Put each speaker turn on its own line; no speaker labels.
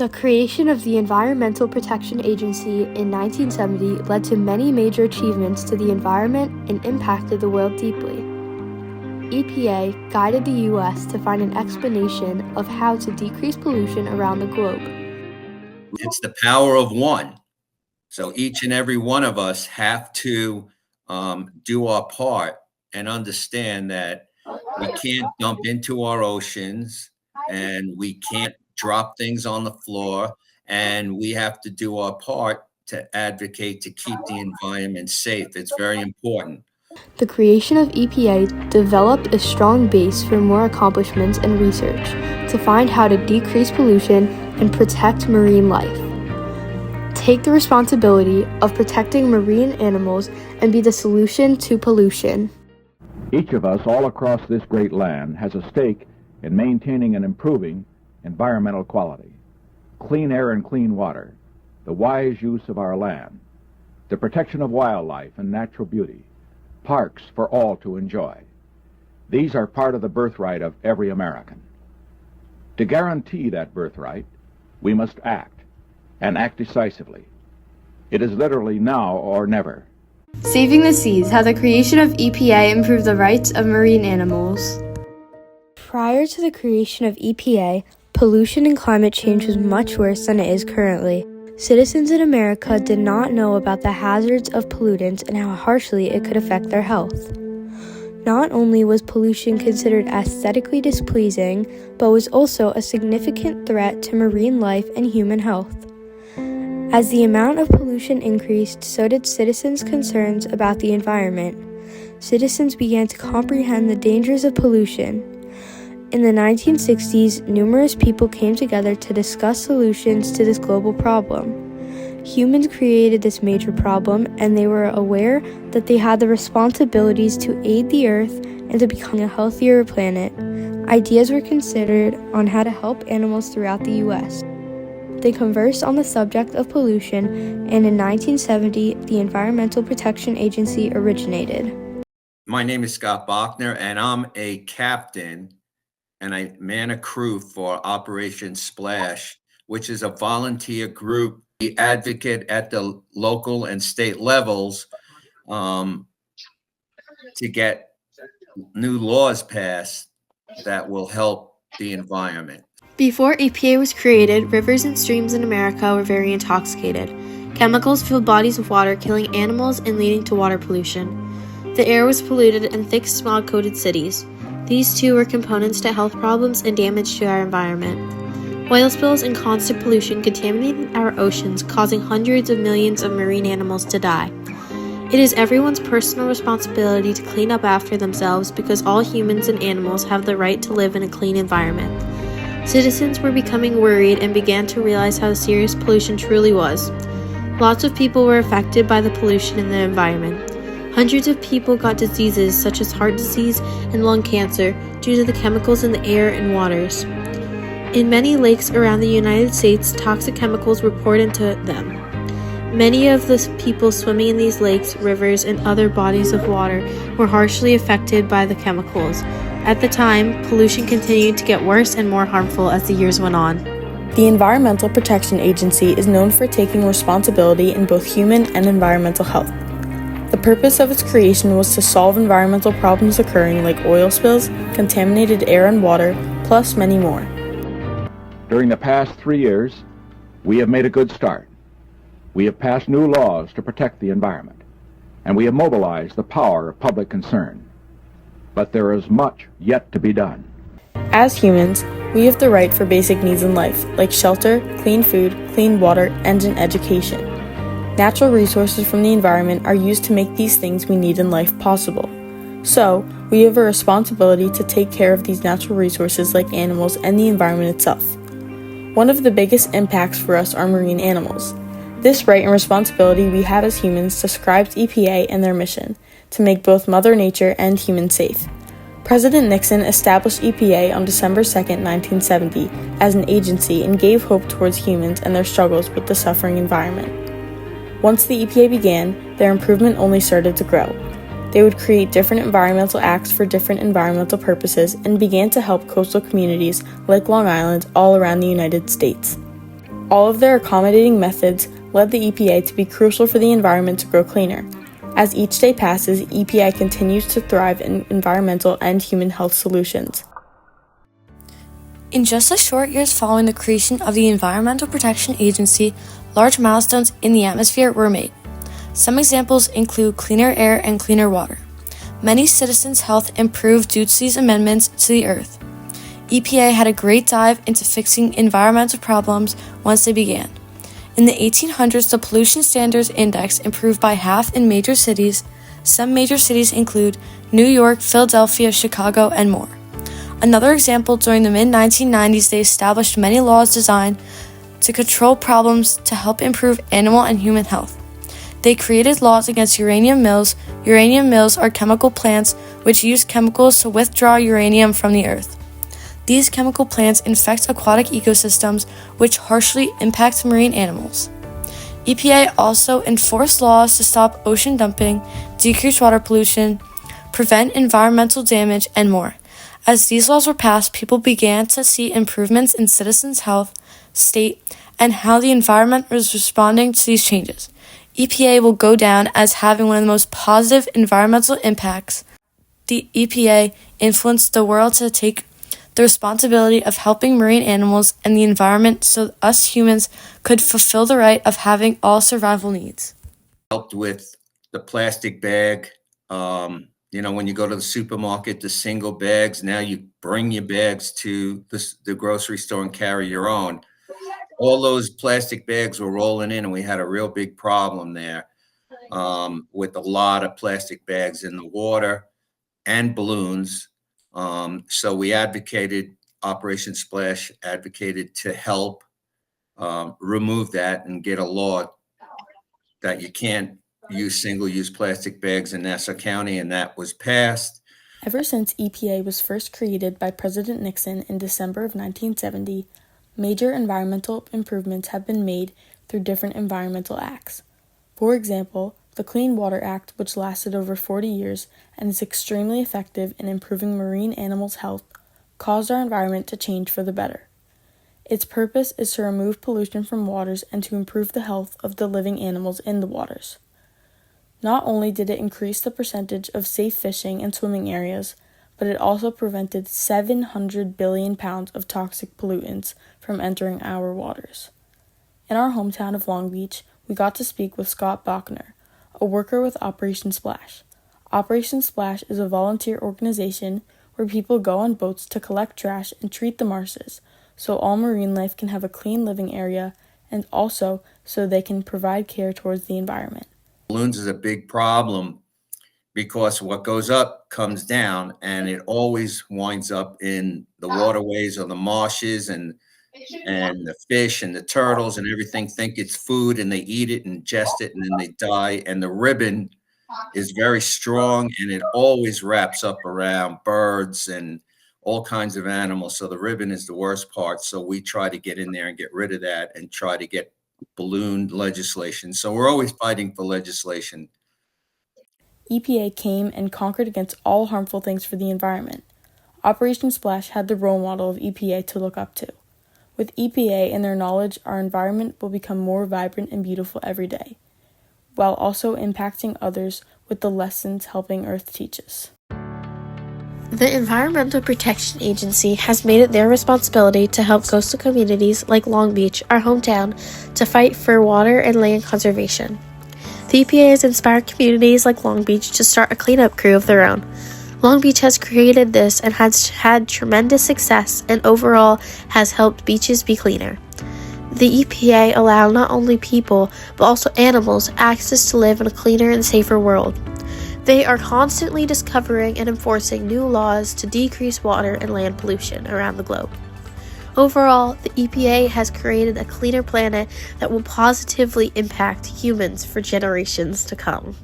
The creation of the Environmental Protection Agency in 1970 led to many major achievements to the environment and impacted the world deeply. EPA guided the U.S. to find an explanation of how to decrease pollution around the globe.
It's the power of one. So each and every one of us have to do our part and understand that we can't dump into our oceans and we can't drop things on the floor, and we have to do our part to advocate to keep the environment safe. It's very important.
The creation of EPA developed a strong base for more accomplishments and research to find how to decrease pollution and protect marine life. Take the responsibility of protecting marine animals and be the solution to pollution.
Each of us all across this great land has a stake in maintaining and improving environmental quality, clean air and clean water, the wise use of our land, the protection of wildlife and natural beauty, parks for all to enjoy. These are part of the birthright of every American. To guarantee that birthright, we must act, and act decisively. It is literally now or never.
Saving the seas, how the creation of EPA improved the rights of marine animals. Prior to the creation of EPA, pollution and climate change was much worse than it is currently. Citizens in America did not know about the hazards of pollutants and how harshly it could affect their health. Not only was pollution considered aesthetically displeasing, but was also a significant threat to marine life and human health. As the amount of pollution increased, so did citizens' concerns about the environment. Citizens began to comprehend the dangers of pollution. In the 1960s, numerous people came together to discuss solutions to this global problem. Humans created this major problem, and they were aware that they had the responsibilities to aid the Earth and to become a healthier planet. Ideas were considered on how to help animals throughout the U.S. They conversed on the subject of pollution, and in 1970, the Environmental Protection Agency originated.
My name is Scott Bachner, and I'm a captain, and I man a crew for Operation Splash, which is a volunteer group. We advocate at the local and state levels to get new laws passed that will help the environment.
Before EPA was created, rivers and streams in America were very intoxicated. Chemicals filled bodies of water, killing animals and leading to water pollution. The air was polluted in thick smog-coated cities. These too were components to health problems and damage to our environment. Oil spills and constant pollution contaminated our oceans, causing hundreds of millions of marine animals to die. It is everyone's personal responsibility to clean up after themselves because all humans and animals have the right to live in a clean environment. Citizens were becoming worried and began to realize how serious pollution truly was. Lots of people were affected by the pollution in the environment. Hundreds of people got diseases such as heart disease and lung cancer due to the chemicals in the air and waters. In many lakes around the United States, toxic chemicals were poured into them. Many of the people swimming in these lakes, rivers, and other bodies of water were harshly affected by the chemicals. At the time, pollution continued to get worse and more harmful as the years went on.
The Environmental Protection Agency is known for taking responsibility in both human and environmental health. The purpose of its creation was to solve environmental problems occurring like oil spills, contaminated air and water, plus many more.
During the past 3 years, we have made a good start. We have passed new laws to protect the environment, and we have mobilized the power of public concern. But there is much yet to be done.
As humans, we have the right for basic needs in life, like shelter, clean food, clean water, and an education. Natural resources from the environment are used to make these things we need in life possible. So, we have a responsibility to take care of these natural resources like animals and the environment itself. One of the biggest impacts for us are marine animals. This right and responsibility we have as humans describes EPA and their mission, to make both Mother Nature and humans safe. President Nixon established EPA on December 2, 1970, as an agency and gave hope towards humans and their struggles with the suffering environment. Once the EPA began, their improvement only started to grow. They would create different environmental acts for different environmental purposes and began to help coastal communities like Long Island all around the United States. All of their accommodating methods led the EPA to be crucial for the environment to grow cleaner. As each day passes, EPA continues to thrive in environmental and human health solutions.
In just the short years following the creation of the Environmental Protection Agency, large milestones in the atmosphere were made. Some examples include cleaner air and cleaner water. Many citizens' health improved due to these amendments to the Earth. EPA had a great dive into fixing environmental problems once they began. In the 1800s, the Pollution Standards Index improved by half in major cities. Some major cities include New York, Philadelphia, Chicago, and more. Another example, during the mid-1990s, they established many laws designed to control problems to help improve animal and human health. They created laws against uranium mills. Uranium mills are chemical plants which use chemicals to withdraw uranium from the earth. These chemical plants infect aquatic ecosystems, which harshly impact marine animals. EPA also enforced laws to stop ocean dumping, decrease water pollution, prevent environmental damage, and more. As these laws were passed, people began to see improvements in citizens' health, state, and how the environment was responding to these changes. EPA will go down as having one of the most positive environmental impacts. The EPA influenced the world to take the responsibility of helping marine animals and the environment so us humans could fulfill the right of having all survival needs.
Helped with the plastic bag. When you go to the supermarket, the single bags, now you bring your bags to the grocery store and carry your own. All those plastic bags were rolling in, and we had a real big problem there with a lot of plastic bags in the water and balloons. So we advocated, Operation Splash advocated to help remove that and get a law that you can't use single-use plastic bags in Nassau County, and that was passed.
Ever since EPA was first created by President Nixon in December of 1970, major environmental improvements have been made through different environmental acts. For example, the Clean Water Act, which lasted over 40 years and is extremely effective in improving marine animals' health, caused our environment to change for the better. Its purpose is to remove pollution from waters and to improve the health of the living animals in the waters. Not only did it increase the percentage of safe fishing and swimming areas, but it also prevented 700 billion pounds of toxic pollutants from entering our waters. In our hometown of Long Beach, we got to speak with Scott Bachner, a worker with Operation Splash. Operation Splash is a volunteer organization where people go on boats to collect trash and treat the marshes, so all marine life can have a clean living area and also so they can provide care towards the environment.
Balloons is a big problem because what goes up comes down, and it always winds up in the waterways or the marshes, and the fish and the turtles and everything think it's food, and they eat it and ingest it, and then they die. And the ribbon is very strong, and it always wraps up around birds and all kinds of animals. So the ribbon is the worst part. So we try to get in there and get rid of that and try to get balloon legislation. So we're always fighting for legislation.
EPA came and conquered against all harmful things for the environment. Operation Splash had the role model of EPA to look up to. With EPA and their knowledge, our environment will become more vibrant and beautiful every day, while also impacting others with the lessons helping Earth teach us.
The Environmental Protection Agency has made it their responsibility to help coastal communities like Long Beach, our hometown, to fight for water and land conservation. The EPA has inspired communities like Long Beach to start a cleanup crew of their own. Long Beach has created this and has had tremendous success and overall has helped beaches be cleaner. The EPA allow not only people, but also animals access to live in a cleaner and safer world. They are constantly discovering and enforcing new laws to decrease water and land pollution around the globe. Overall, the EPA has created a cleaner planet that will positively impact humans for generations to come.